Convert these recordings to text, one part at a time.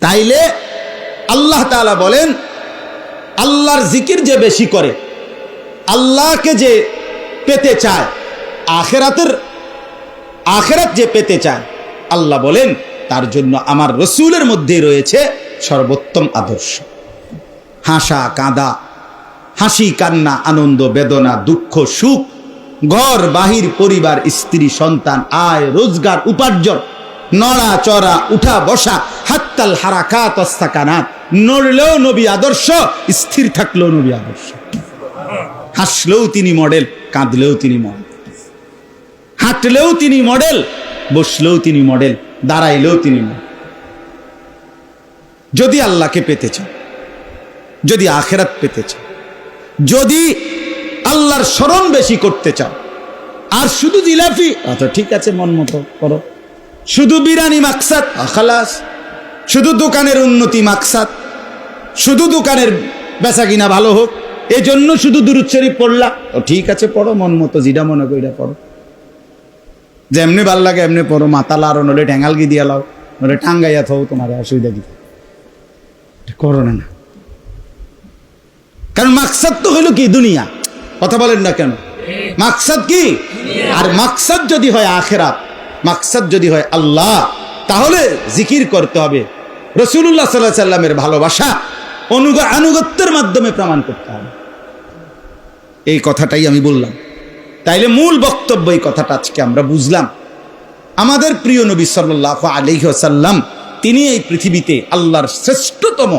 তাইলে আল্লাহ তাআলা বলেন, আল্লাহর জিকির যে বেশি করে, আল্লাহকে যে পেতে চায়, আখিরাত যে পেতে চায়, আল্লাহ বলেন তার জন্য আমার রসুলের মধ্যে রয়েছে সর্বোত্তম আদর্শ। হাসা কাঁদা, হাসি কান্না, আনন্দ বেদনা, দুঃখ সুখ, ঘর বাহির, পরিবার, স্ত্রী সন্তান, আয় রোজগার, উপার্জন, নড়া চড়া, উঠা বসা, হাত্তাল হারাকাত ওয়াসসাকানাত, নড়লেও নবী আদর্শ, স্থির থাকলেও নবী আদর্শ। হাসলেও তিনি মডেল, কাঁদলেও তিনি মডেল, হাঁটলেও তিনি মডেল, বসলেও তিনি মডেল, দাঁড়াইলেও তিনি মডেল। যদি আল্লাহকে পেতে চাও, যদি আখিরাত পেতে চাও, যদি আল্লাহর স্মরণ বেশি করতে চাও, আর শুধু জিলাপি, আচ্ছা ঠিক আছে মন মতো করো, শুধু বিরানি মাকসাদ, খালাস, শুধু দোকানের উন্নতি মাকসাদ, শুধু দোকানের বেচা কিনা ভালো হোক, এই জন্য শুধু দুরূদ শরীফ পড়লা, ও ঠিক আছে পড়ো মন মতো, যেটা মনে করি পড়ো, যেমনি ভাল লাগে এমনি পড়ো, মাথা লাড়ো, নলে ঠ্যাঙ্গালগি দিয়া লাও, নলে টাঙ্গাইয়া থাও, তোমার অসুবিধা কি? করো না, কারণ মাকসাদ তো হইল কি? দুনিয়া। কথা বলেন না কেন? মাকসাদ কি? আর মাকসাদ যদি হয় আখিরাত, মাকসাদ যদি হয় আল্লাহ, তাহলে জিকির করতে হবে, রাসূলুল্লাহ সাল্লাল্লাহু আলাইহি সাল্লামের ভালোবাসা আনুগত্যের মাধ্যমে প্রমাণ করতে হবে। এই কথাটাই আমি বললাম। তাইলে মূল বক্তব্য এই কথাটা আজকে আমরা বুঝলাম। আমাদের প্রিয় নবী সাল্লাল্লাহু আলাইহি ওয়াসাল্লাম, তিনি এই পৃথিবীতে আল্লাহর শ্রেষ্ঠতম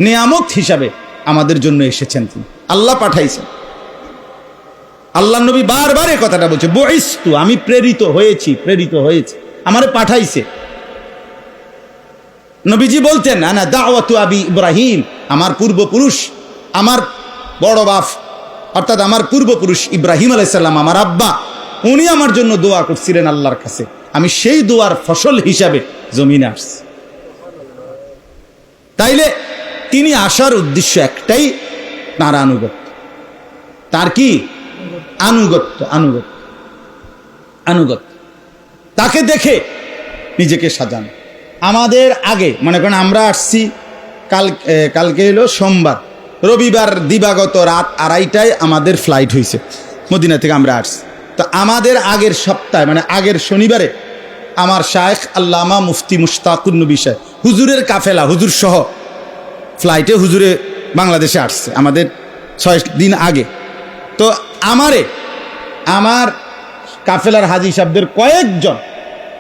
নিয়ামত হিসাবে আমাদের জন্য এসেছেন। তিনি আল্লাহ পাঠাইছেন। আল্লাহ নবী বারবার এই কথাটা বলছে, বুইস্তু, আমি প্রেরিত হয়েছি, প্রেরিত হয়েছি, আমারে পাঠাইছে। নবীজি বলতেন, আনা দাওয়াতু আবি ইব্রাহিম, আমার পূর্বপুরুষ, আমার বড় বাপ অর্থাৎ আমার পূর্বপুরুষ ইব্রাহিম আলাইহিস সালাম, আমার আব্বা, উনি আমার জন্য দোয়া করছিলেন আল্লাহর কাছে, আমি সেই দোয়ার ফসল হিসাবে জমিনে আসছি। তাইলে তিনি আসার উদ্দেশ্য একটাই, তার আনুগত্য। তার কি? আনুগত্য, আনুগত্য, আনুগত্য। তাকে দেখে নিজেকে সাজানো। আমাদের আগে মনে করেন আমরা আসছি, কালকে হলো সোমবার, রবিবার দিবাগত রাত 2:30টায় আমাদের ফ্লাইট হয়েছে মদিনা থেকে, আমরা আসছি। তো আমাদের আগের সপ্তাহে মানে আগের শনিবারে আমার শায়েখ আল্লামা মুফতি মুশতাকুন নবী সাহেব, হুজুরের কাফেলা, হুজুর সহ ফ্লাইটে হুজুরে বাংলাদেশে আসছে আমাদের 6 দিন আগে। তো আমার কাফেলার হাজি সাহেবদের কয়েকজন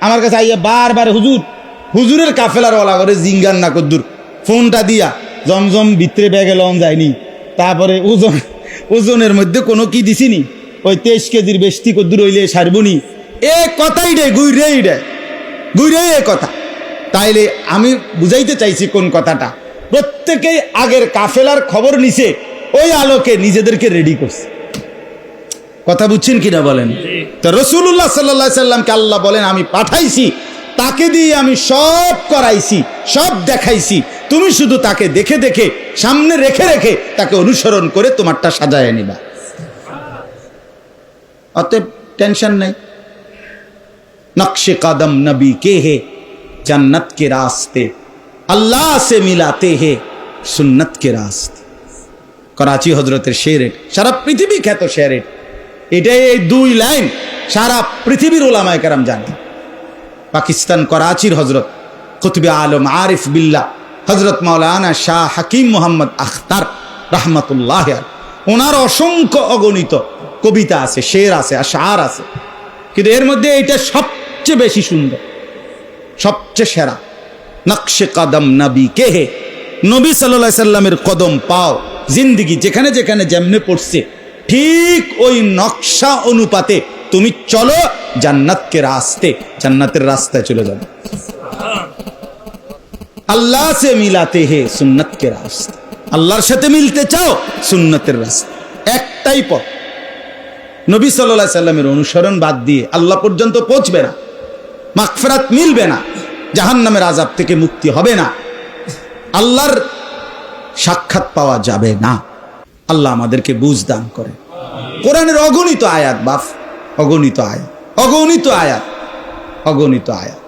আমার কাছে আইয়া বারবার হুজুরের কাফেলার ওলা করে জিঙ্গান না কদ্দুর, ফোনটা দিয়া জমজম ভিতরে ব্যাগে লন যায়নি, তারপরে ওজনের মধ্যে কোনো কি দিছিনি, ওই 23 কেজির বেশি কদ্দুর হইলে সারবনি, এ কথাই রে গুইরে এ কথা। তাইলে আমি বুঝাইতে চাইছি কোন কথাটা, প্রত্যেকেই আগের কাফেলার খবর নিছে, ওই আলোকে নিজেদেরকে রেডি করছে। কথা বুঝছেন কিনা বলেন? তো রাসূলুল্লাহ সাল্লাল্লাহু আলাইহি সাল্লামকে আল্লাহ বলেন, আমি পাঠাইছি, তাকে দিয়ে আমি সব করাইছি, সব দেখাইছি, তুমি শুধু তাকে দেখে দেখে সামনে রেখে রেখে তাকে অনুসরণ করে তোমারটা সাজায় নিবা। অতএব টেনশন নাই। নকশে কদম নবী কে হে, जन्नत के रास्ते अल्लाह से मिलाते हैं सुन्नत के रास्ते। कराची हजरतेर शेर, सारा पृथिवी ख्यात शेर, एटाई এই 2 লাইন সারা পৃথিবীর উলামায়ে কেরাম জানে। পাকিস্তান कराचीर हजरत कुतुबे आलम आरिफ बिल्लाह हजरत मौलाना शाह हकीम मोहम्मद अख्तर रहमतुल्लाह अलैहि, ওনার অসংখ্য অগণিত কবিতা আছে, শের আছে, আশআর আছে, কিন্তু এর মধ্যে এটা সবচেয়ে বেশি সুন্দর, সবচেয়ে সেরা। নকশে কদম নবী কে হে, নবী সাল্লাল্লাহু আলাইহি সাল্লামের কদম পাও, জিন্দেগি যেখানে যেখানে যেমনে পড়ছে ঠিক ওই নকশা অনুপাতে তুমি চলো, জান্নাত কে রাস্তে, জান্নাতের রাস্তায় চলে যাবে। আল্লাহ সে মিলাতে হে সুন্নত কে রাস্তে, আল্লাহর সাথে মিলতে চাও, সুন্নতের রাস্তা, একটাই পথ। নবী সাল্লাল্লাহু আলাইহি সাল্লামের অনুসরণ বাদ দিয়ে আল্লাহ পর্যন্ত পৌঁছবে না, মাগফিরাত মিলবে না, জাহান্নামের আযাব থেকে মুক্তি হবে না, আল্লাহর সাক্ষাৎ পাওয়া যাবে না। আল্লাহ আমাদেরকে বুঝ দান করে। কোরআনের অগণিত আয়াত, বাপ, অগণিত আয়াত, অগণিত আয়াত, অগণিত আয়াত।